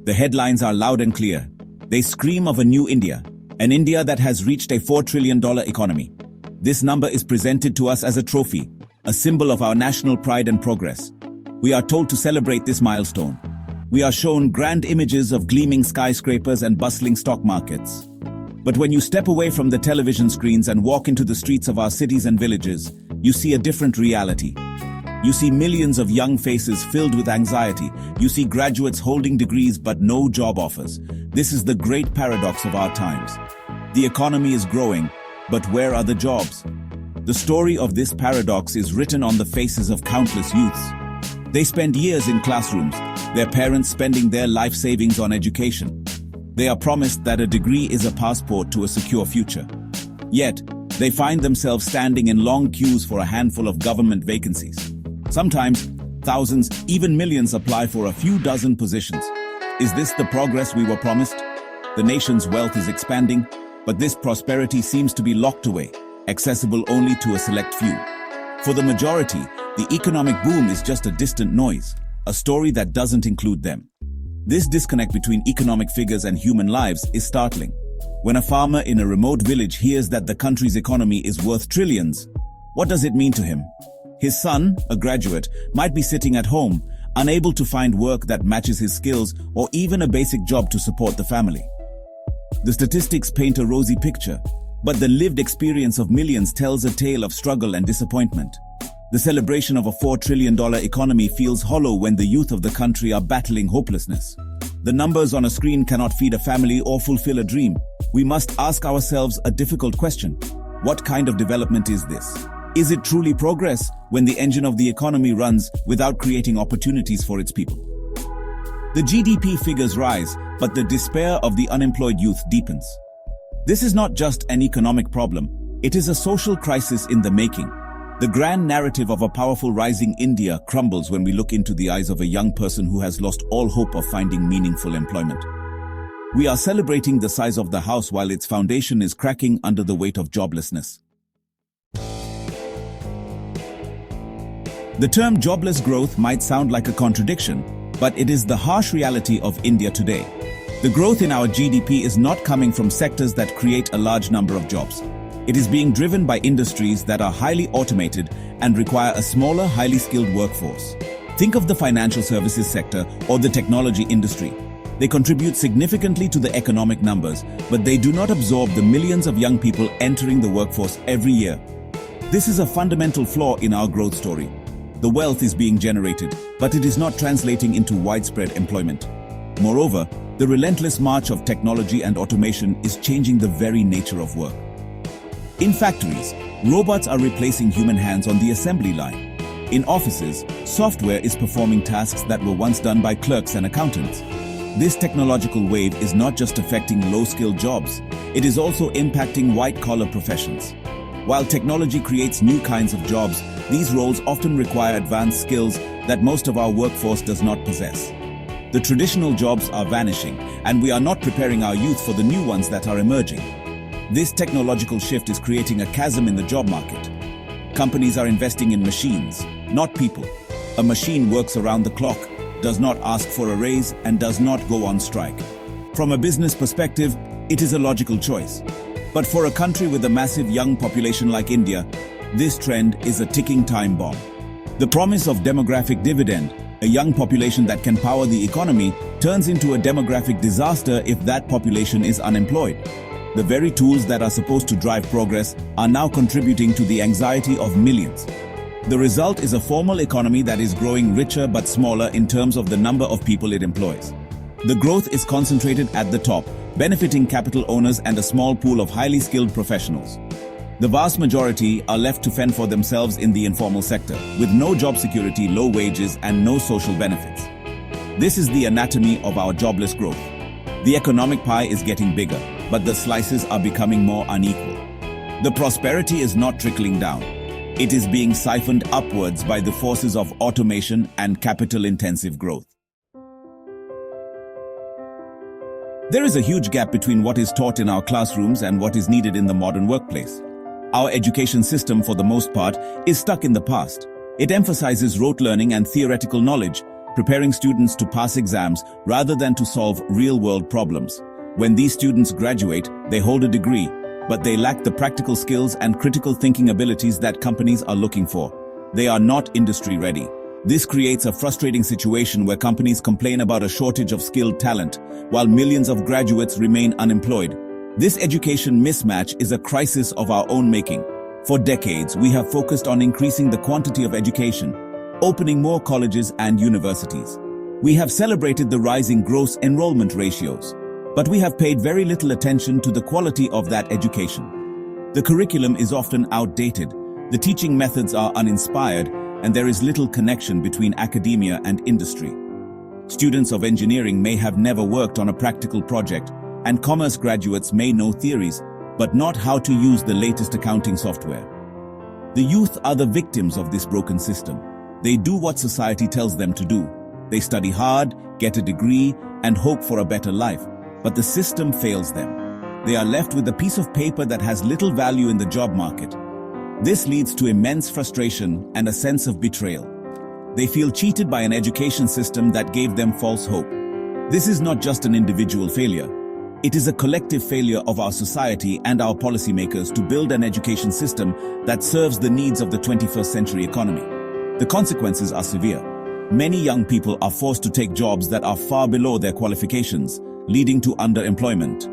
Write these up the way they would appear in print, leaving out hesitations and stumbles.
The headlines are loud and clear. They scream of a new India, an India that has reached a $4 trillion economy. This number is presented to us as a trophy, a symbol of our national pride and progress. We are told to celebrate this milestone. We are shown grand images of gleaming skyscrapers and bustling stock markets. But when you step away from the television screens and walk into the streets of our cities and villages, you see a different reality. You see millions of young faces filled with anxiety. You see graduates holding degrees but no job offers. This is the great paradox of our times. The economy is growing, but where are the jobs? The story of this paradox is written on the faces of countless youths. They spend years in classrooms, their parents spending their life savings on education. They are promised that a degree is a passport to a secure future. Yet, they find themselves standing in long queues for a handful of government vacancies. Sometimes, thousands, even millions apply for a few dozen positions. Is this the progress we were promised? The nation's wealth is expanding, but this prosperity seems to be locked away, accessible only to a select few. For the majority, the economic boom is just a distant noise, a story that doesn't include them. This disconnect between economic figures and human lives is startling. When a farmer in a remote village hears that the country's economy is worth trillions, what does it mean to him? His son, a graduate, might be sitting at home, unable to find work that matches his skills or even a basic job to support the family. The statistics paint a rosy picture, but the lived experience of millions tells a tale of struggle and disappointment. The celebration of a $4 trillion economy feels hollow when the youth of the country are battling hopelessness. The numbers on a screen cannot feed a family or fulfill a dream. We must ask ourselves a difficult question. What kind of development is this? Is it truly progress when the engine of the economy runs without creating opportunities for its people? The GDP figures rise, but the despair of the unemployed youth deepens. This is not just an economic problem, it is a social crisis in the making. The grand narrative of a powerful rising India crumbles when we look into the eyes of a young person who has lost all hope of finding meaningful employment. We are celebrating the size of the house while its foundation is cracking under the weight of joblessness. The term jobless growth might sound like a contradiction, but it is the harsh reality of India today. The growth in our GDP is not coming from sectors that create a large number of jobs. It is being driven by industries that are highly automated and require a smaller, highly skilled workforce. Think of the financial services sector or the technology industry. They contribute significantly to the economic numbers, but they do not absorb the millions of young people entering the workforce every year. This is a fundamental flaw in our growth story. The wealth is being generated, but it is not translating into widespread employment. Moreover, the relentless march of technology and automation is changing the very nature of work. In factories, robots are replacing human hands on the assembly line. In offices, software is performing tasks that were once done by clerks and accountants. This technological wave is not just affecting low-skilled jobs, it is also impacting white-collar professions. While technology creates new kinds of jobs, these roles often require advanced skills that most of our workforce does not possess. The traditional jobs are vanishing, and we are not preparing our youth for the new ones that are emerging. This technological shift is creating a chasm in the job market. Companies are investing in machines, not people. A machine works around the clock, does not ask for a raise, and does not go on strike. From a business perspective, it is a logical choice. But for a country with a massive young population like India, this trend is a ticking time bomb. The promise of demographic dividend, a young population that can power the economy, turns into a demographic disaster if that population is unemployed. The very tools that are supposed to drive progress are now contributing to the anxiety of millions. The result is a formal economy that is growing richer but smaller in terms of the number of people it employs. The growth is concentrated at the top, benefiting capital owners and a small pool of highly skilled professionals. The vast majority are left to fend for themselves in the informal sector, with no job security, low wages, and no social benefits. This is the anatomy of our jobless growth. The economic pie is getting bigger, but the slices are becoming more unequal. The prosperity is not trickling down. It is being siphoned upwards by the forces of automation and capital-intensive growth. There is a huge gap between what is taught in our classrooms and what is needed in the modern workplace. Our education system, for the most part, is stuck in the past. It emphasizes rote learning and theoretical knowledge, preparing students to pass exams rather than to solve real-world problems. When these students graduate, they hold a degree, but they lack the practical skills and critical thinking abilities that companies are looking for. They are not industry-ready. This creates a frustrating situation where companies complain about a shortage of skilled talent, while millions of graduates remain unemployed. This education mismatch is a crisis of our own making. For decades, we have focused on increasing the quantity of education, opening more colleges and universities. We have celebrated the rising gross enrollment ratios, but we have paid very little attention to the quality of that education. The curriculum is often outdated, the teaching methods are uninspired, and there is little connection between academia and industry. Students of engineering may have never worked on a practical project, and commerce graduates may know theories, but not how to use the latest accounting software. The youth are the victims of this broken system. They do what society tells them to do. They study hard, get a degree, and hope for a better life, but the system fails them. They are left with a piece of paper that has little value in the job market. This leads to immense frustration and a sense of betrayal. They feel cheated by an education system that gave them false hope. This is not just an individual failure. It is a collective failure of our society and our policymakers to build an education system that serves the needs of the 21st century economy. The consequences are severe. Many young people are forced to take jobs that are far below their qualifications, leading to underemployment.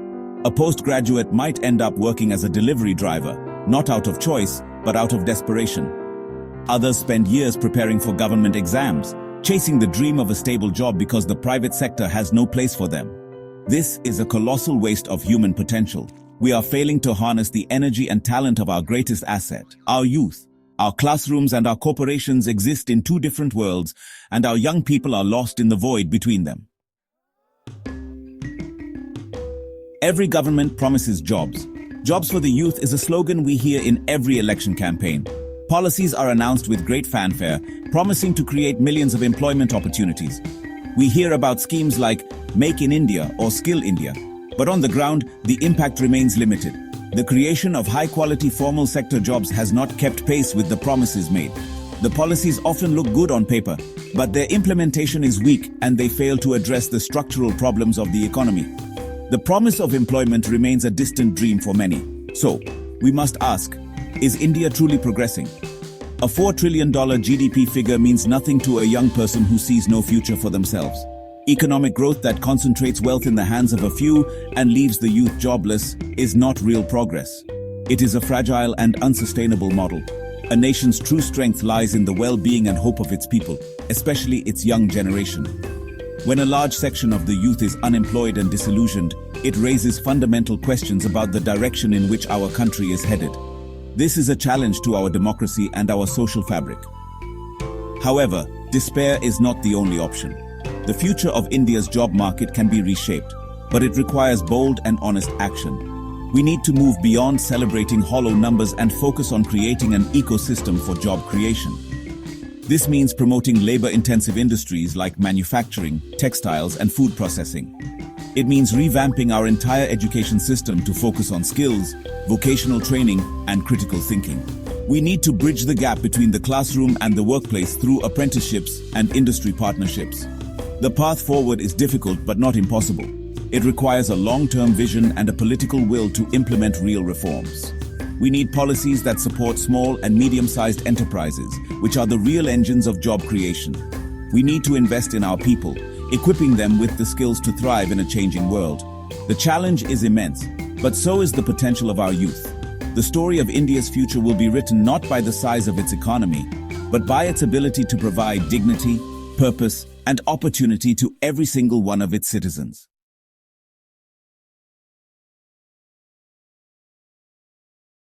A postgraduate might end up working as a delivery driver, not out of choice, but out of desperation. Others spend years preparing for government exams, chasing the dream of a stable job because the private sector has no place for them. This is a colossal waste of human potential. We are failing to harness the energy and talent of our greatest asset, our youth. Our classrooms and our corporations exist in two different worlds, and our young people are lost in the void between them. Every government promises jobs. Jobs for the youth is a slogan we hear in every election campaign. Policies are announced with great fanfare, promising to create millions of employment opportunities. We hear about schemes like Make in India or Skill India, but on the ground, the impact remains limited. The creation of high-quality formal sector jobs has not kept pace with the promises made. The policies often look good on paper, but their implementation is weak and they fail to address the structural problems of the economy. The promise of employment remains a distant dream for many. So, we must ask, is India truly progressing? A $4 trillion GDP figure means nothing to a young person who sees no future for themselves. Economic growth that concentrates wealth in the hands of a few and leaves the youth jobless is not real progress. It is a fragile and unsustainable model. A nation's true strength lies in the well-being and hope of its people, especially its young generation. When a large section of the youth is unemployed and disillusioned, it raises fundamental questions about the direction in which our country is headed. This is a challenge to our democracy and our social fabric. However, despair is not the only option. The future of India's job market can be reshaped, but it requires bold and honest action. We need to move beyond celebrating hollow numbers and focus on creating an ecosystem for job creation. This means promoting labor-intensive industries like manufacturing, textiles, and food processing. It means revamping our entire education system to focus on skills, vocational training, and critical thinking. We need to bridge the gap between the classroom and the workplace through apprenticeships and industry partnerships. The path forward is difficult but not impossible. It requires a long-term vision and a political will to implement real reforms. We need policies that support small and medium-sized enterprises, which are the real engines of job creation. We need to invest in our people, equipping them with the skills to thrive in a changing world. The challenge is immense, but so is the potential of our youth. The story of India's future will be written not by the size of its economy, but by its ability to provide dignity, purpose, and opportunity to every single one of its citizens.